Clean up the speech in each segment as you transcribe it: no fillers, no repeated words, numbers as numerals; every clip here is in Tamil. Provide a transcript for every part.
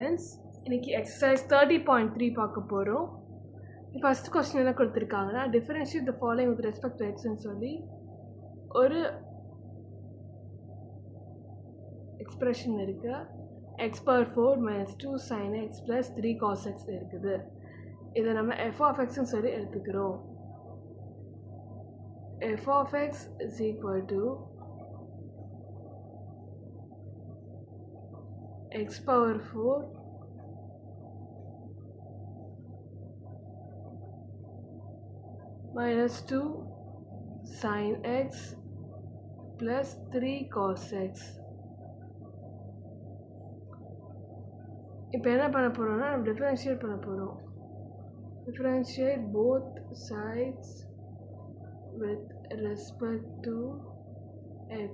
ஃப்ரெண்ட்ஸ், இன்னைக்கு எக்ஸசைஸ் 30.3 பார்க்க போகிறோம். ஃபர்ஸ்ட் கொஸ்டின் என்ன கொடுத்துருக்காங்கன்னா, differentiate the following with respect to எக்ஸ்ன்னு சொல்லி ஒரு எக்ஸ்பிரஷன் இருக்குது. X power 4 minus 2 sine x plus 3 cos x இருக்குது. இதை நம்ம எஃப் ஆஃப் எக்ஸ்ன்னு சொல்லி எடுத்துக்கிறோம். F of x is equal to x power 4 minus 2 sin x plus 3 cos x. இப்போ என்ன பண்ண போகிறோம்னா, நம்ம டிஃபரன்ஷியேட் பண்ண போகிறோம். Differentiate both sides with respect to x.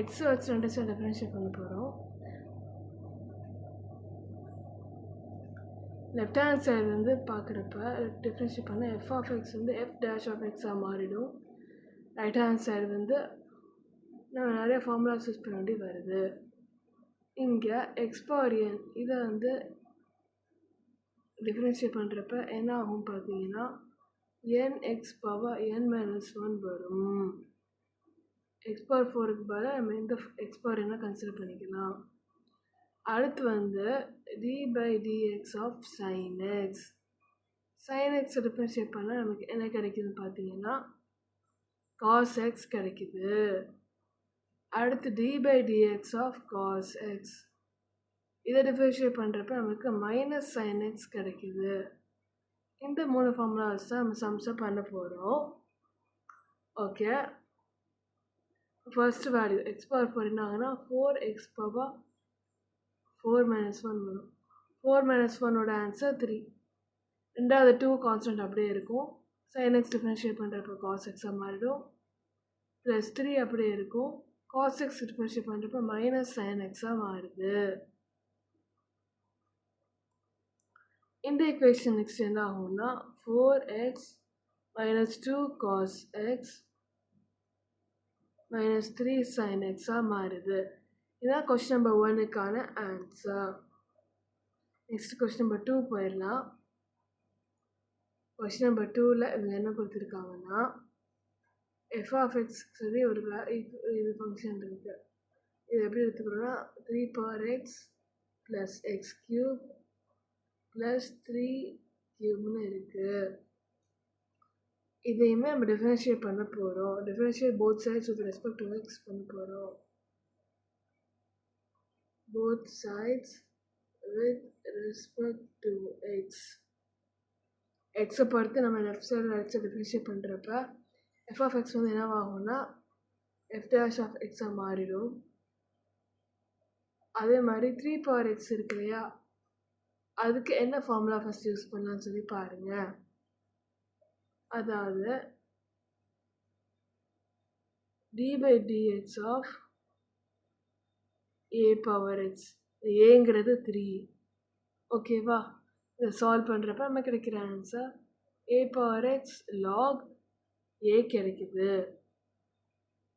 x வச்சு ரெண்டு சைடு டிஃபரன்ஷியேட் பண்ண போகிறோம். லெஃப்ட் ஹேண்ட் சைடு வந்து பார்க்குறப்ப டிஃப்ரென்ஷியேட் பண்ண எஃப் ஆஃப் எக்ஸ் வந்து எஃப் டேஷ் ஆஃப் எக்ஸாக மாறிடும். ரைட் ஹேண்ட் சைடு வந்து நம்ம நிறைய ஃபார்முலாஸ் யூஸ் பண்ண வேண்டி வருது. இங்கே எக்ஸ் பவர் என் இதை வந்து டிஃப்ரென்ஷியேட் பண்ணுறப்ப என்ன ஆகும் பார்த்தீங்கன்னா, என் எக்ஸ் பவர் என் மைனஸ் 1 வரும். எக்ஸ் பவர் 4க்கு பதிலாக நம்ம இந்த எக்ஸ் பவர் என்ன கன்சிடர் பண்ணிக்கலாம். அடுத்து வந்து d by dx of sine x. Sine எக்ஸை டிஃபரன்ஷியேட் பண்ணால் நமக்கு என்ன கிடைக்குதுன்னு பார்த்தீங்கன்னா, காஸ் எக்ஸ் கிடைக்குது. அடுத்து d by dx of cos x. இதை டிஃபரன்ஷியேட் பண்ணுறப்ப நமக்கு மைனஸ் சைன் எக்ஸ் கிடைக்குது. இந்த 3 ஃபார்முலாஸ் தான் நம்ம சம்ஸை பண்ண போகிறோம். Okay, first value X power 4 என்ன ஆகுனா 4x பவர் 4 minus 1 வரும். 4 minus 1ஓட ஆன்சர் 3. ரெண்டாவது 2 கான்ஸ்டன்ட் அப்படியே இருக்கும். சைன் எக்ஸ் டிஃபரன்ஷியேட் பண்ணுறப்ப காஸ் எக்ஸாக மாறிடும். ப்ளஸ் 3 அப்படியே இருக்கும். காஸ் எக்ஸ் டிஃபரன்ஷியேட் பண்ணுறப்ப மைனஸ் சைன் எக்ஸாக மாறுது. இந்த ஈக்குவேஷன் நெக்ஸ்ட் என்ன ஆகும்னா 4x minus 2 cos x minus 3 sin எக்ஸாக மாறுது. இதான் கொஸ்டின் நம்பர் 1க்கான ஆன்சர். நெக்ஸ்ட் கொஸ்டின் நம்பர் 2 போயிடலாம். கொஸ்டின் நம்பர் 2ல் இவங்க என்ன கொடுத்துருக்காங்கன்னா, எஃப் ஆஃப் எக்ஸ் சொல்லி ஒரு இது ஃபங்க்ஷன் இருக்குது. இது எப்படி எடுத்துக்கிறோன்னா 3 power x plus x cube plus 3 கியூப்னு இருக்குது. இதையுமே நம்ம டிஃபரன்ஷியேட் பண்ண போகிறோம். Differentiate both sides with respect to x பண்ண போகிறோம். both sides with respect to x. எக்ஸை பொறுத்து நம்ம left side right side differentiate பண்ணுறப்ப எஃப் ஆஃப் எக்ஸ் வந்து என்னவாகும்னா எஃப் டேஷ் ஆஃப் எக்ஸாக மாறிடும். அதே மாதிரி 3 power x இருக்கு இல்லையா, அதுக்கு என்ன ஃபார்முலா ஃபஸ்ட் யூஸ் பண்ணலாம்னு சொல்லி பாருங்கள். அதாவது d by dx of a power x. ஏங்கிறது 3. ஓகேவா, இதை சால்வ் பண்ணுறப்ப நம்ம கிடைக்கிற answer a power x log a கிடைக்குது.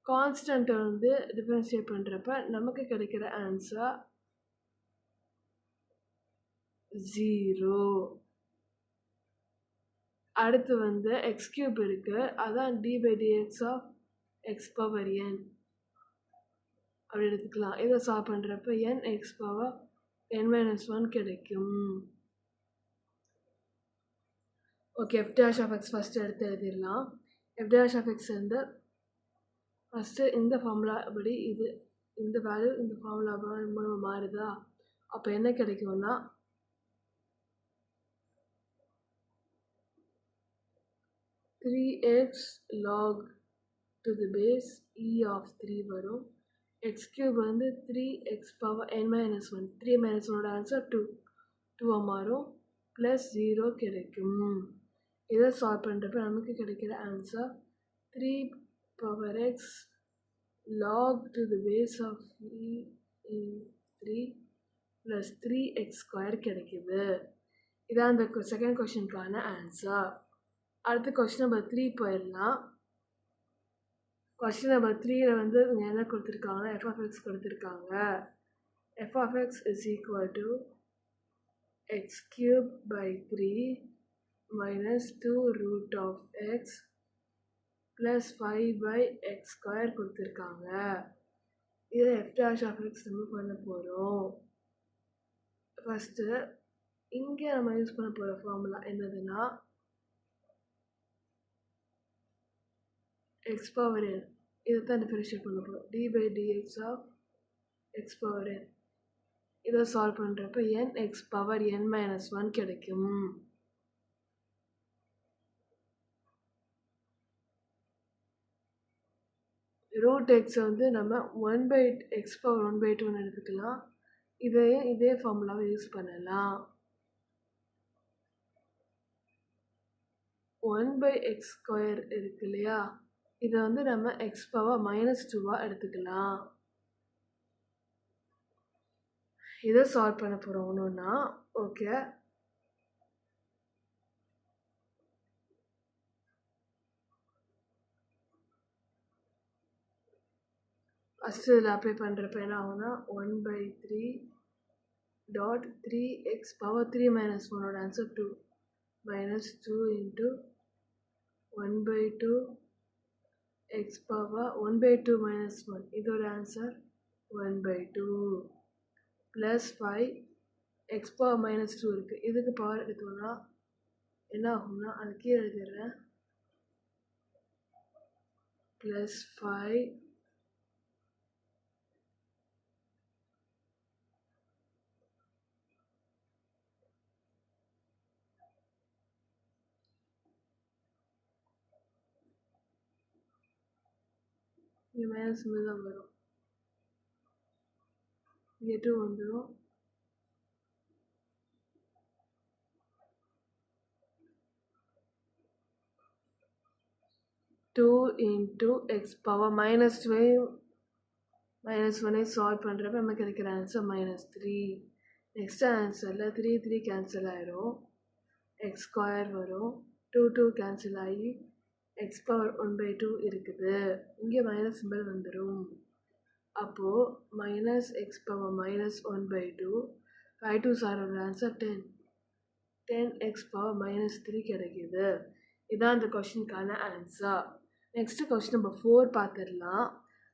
கான்ஸ்டன்ட்டை வந்து டிஃபரன்ஷியேட் பண்ணுறப்ப நமக்கு கிடைக்கிற ஆன்சர் 0. அடுத்து வந்து எக்ஸ் கியூப் இருக்குது, அதான் d by dx of x power n அப்படி எடுத்துக்கலாம். இதை சால்வ் பண்ணுறப்ப n x power n minus 1 கிடைக்கும். Okay, f dash of x first எடுத்து எழுதிடலாம். எஃப் டேஷ் ஆஃப் எக்ஸ் வந்து ஃபஸ்ட்டு இந்த ஃபார்முலா படி இது இந்த வேல்யூ இந்த ஃபார்முலா மூலமாக மாறுதா, அப்போ என்ன கிடைக்கும்னா 3x log to the base e of 3 வரும். எக்ஸ் கியூப் வந்து 3x power n minus 1. 3 minus 1ஓட ஆன்சர் 2 மாறும். ப்ளஸ் 0 கிடைக்கும். இதை சால்வ் பண்ணுறப்ப நமக்கு கிடைக்கிற answer 3 power x log to the base of e in 3 plus 3x square கிடைக்குது. இதான் அந்த செகண்ட் கொஸ்டினுக்கான ஆன்சர். அடுத்து கொஸ்டின் நம்பர் 3 போயிடலாம். கொஸ்டின் நம்பர் 3ல வந்து இவங்க என்ன கொடுத்துருக்காங்கன்னா எஃப் ஆஃப் எக்ஸ் கொடுத்துருக்காங்க. f of x is equal to x cube by 3 minus 2 root of x plus 5 by x square கொடுத்துருக்காங்க. இதை f dash of x நம்ம பண்ண போகிறோம். ஃபஸ்ட்டு இங்கே நம்ம யூஸ் பண்ண போகிற ஃபார்முலா என்னதுன்னா x power n. இதை தான் டிஃபரன்ஷியேட் பண்ண போகிறோம். d by dx of x power n. இதை சால்வ் பண்ணுறப்ப n x power n minus 1 கிடைக்கும். ரூட் எக்ஸை வந்து நம்ம 1 by x power 1 by 2 எடுத்துக்கலாம். இதே ஃபார்முலாவை யூஸ் பண்ணலாம். 1 by x ஸ்கொயர் இருக்கு இல்லையா, இதை வந்து நம்ம x பவர் -2 எடுத்துக்கலாம். இதை சால்வ் பண்ண போகிறோம் ஒன்றுன்னா. ஓகே, ஃபஸ்ட்டு இதில் அப்ளை பண்ணுறப்ப என்ன ஆகும்னா 1 by 3 dot 3x power 3 minus 1 answer 2 minus 2 into 1 by 2 x power 1 by 2 minus 1 இதோட answer 1 by 2 plus 5 x power minus 2 இருக்குது. இதுக்கு பவர் எடுத்தோம்னா என்ன ஆகும்னா அது கீழே எழுதிடுறேன். plus 5 இங்கே மைனஸ் தான் வரும். இங்கே 2 வந்துடும். Two into x power -1 solve பண்ணுறப்ப நமக்கு கிடைக்கிற ஆன்சர் -3. நெக்ஸ்ட் ஆன்சரில் 3 கேன்சல் ஆகிடும். எக்ஸ் ஸ்கொயர் வரும். 2 கேன்சல் ஆகி எக்ஸ் பவர் 1 by 2 இருக்குது. இங்கே மைனஸ் சிம்பிள் வந்துடும். அப்போது மைனஸ் எக்ஸ் பவர் -1 by 2 5 2 சாரோட ஆன்சர் 10 எக்ஸ் பவர் -3 கிடைக்கிது. இதான் அந்த கொஸ்டினுக்கான ஆன்சர். நெக்ஸ்ட் கொஸ்டின் நம்பர் 4 பார்த்துடலாம்.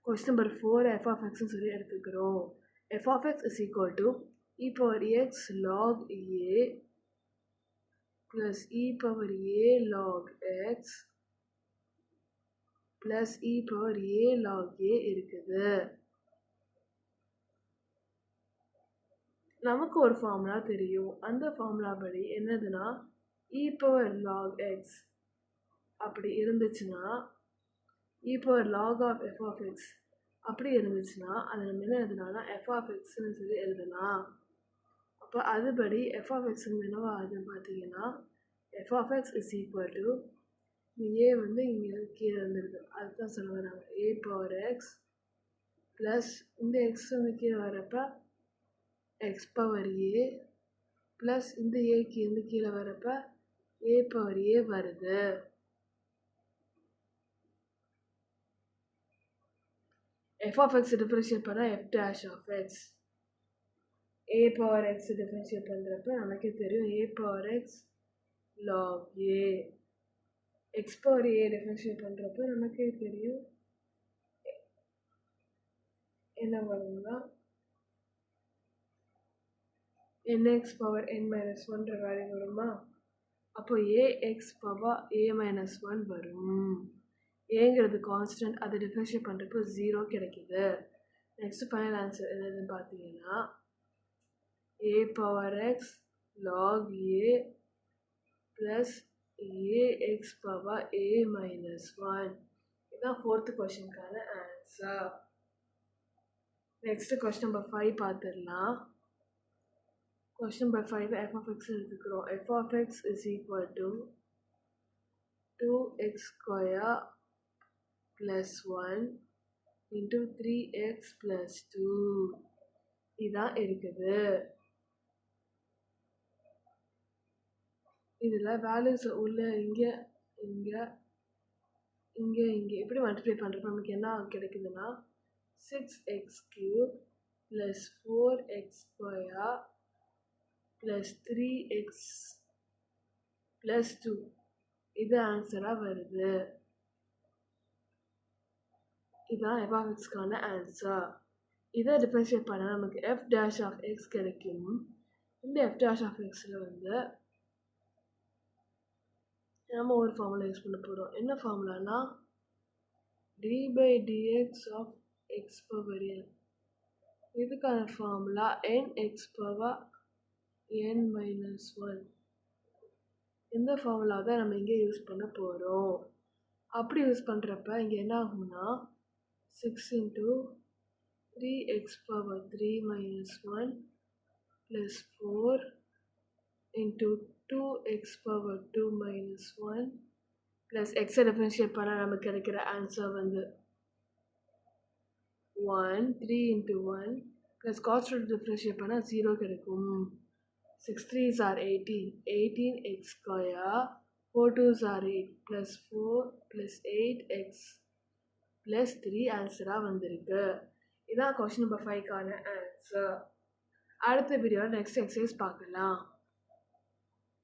கொஸ்டின் நம்பர் 4 f of xன்னு சொல்லி எடுத்துக்கிறோம். f of x is equal to e power x log a plus e power a log x plus e power a log a இருக்குது. நமக்கு ஒரு ஃபார்முலா தெரியும். அந்த ஃபார்முலா படி என்னதுன்னா e power log x அப்படி இருந்துச்சுன்னா e power log of f of x அப்படி இருந்துச்சுன்னா அதை நம்ம என்ன எழுதலாம்னா f of xன்னு சொல்லி எழுதலாம். அப்போ அதுபடி f of x என்னவா ஆகுதுன்னு பார்த்தீங்கன்னா f of x is equal to a வந்து இங்கே கீழே வந்துருக்கு, அதுதான் சொல்ல வராங்க. a power x ப்ளஸ் இந்த எக்ஸ் வந்து கீழே வரப்போ x power a ப்ளஸ் இந்த ஏக்கு வந்து கீழே வரப்போ a power a வருது. f of x டிஃபரன்ஷியேட் பண்ணால் f dash of x, a power x differentiate பண்ணுறப்ப நமக்கே தெரியும் a power x log a. x power a differentiate பண்ணுறப்ப நமக்கே தெரியும் என்ன வரும்னா nx power n minus 1 value வருமா. அப்போ ax power a minus 1 வரும். ஏங்கிறது கான்ஸ்டன்ட், அதை டிஃபரன்ஷியேட் பண்ணுறப்போ 0 கிடைக்கிது. நெக்ஸ்ட் ஃபைனல் ஆன்சர் என்னதுன்னு பார்த்தீங்கன்னா a power x log a plus ax power a minus 1. இதுதான் 4th கொஸ்டினுக்கான ஆன்சர். நெக்ஸ்ட் கொஸ்டின் நம்பர் 5 பார்த்துடலாம். Question number 5 f of x எடுத்துக்கிறோம். f of x is equal to 2x square plus 1 into 3x plus 2 இதான் இருக்குது. இதில் வேல்யூஸ் உள்ள இங்கே இங்கே இங்கே இங்கே எப்படி மல்டிப்ளை பண்ணுறப்ப நமக்கு என்ன கிடைக்குதுன்னா 6x cube plus 4x square plus 3x plus 2 இது ஆன்சராக வருது. இதுதான் f of xக்கான ஆன்சர். இதை டிஃபரன்ஷியேட் பண்ணால் நமக்கு f dash of x கிடைக்கும். இந்த f dash of xல வந்து நம்ம ஒரு ஃபார்முலா யூஸ் பண்ண போகிறோம். என்ன ஃபார்முலானா d by dx of x power n. இதுக்கான formula nx power n minus 1. இந்த ஃபார்முலா தான் நம்ம இங்கே யூஸ் பண்ண போகிறோம். அப்படி யூஸ் பண்ணுறப்ப இங்கே என்ன ஆகும்னா 6 into 3x power 3 minus 1 plus 4 into 2x power 2 minus 1 plus x differentiate பண்ணால் நமக்கு கிடைக்கிற ஆன்சர் வந்து 1 3 into 1 plus cos 2 டிஃபரன்ஷியேட் பண்ணால் 0 கிடைக்கும். 6 3s are 18 18x square 4 2s are 8 plus 4 plus 8x plus 3 ஆன்சராக வந்திருக்கு. இதான் கொஸ்டின் நம்பர் 5க்கான ஆன்சர். அடுத்த வீடியோவில் நெக்ஸ்ட் எக்ஸசைஸ் பார்க்கலாம்.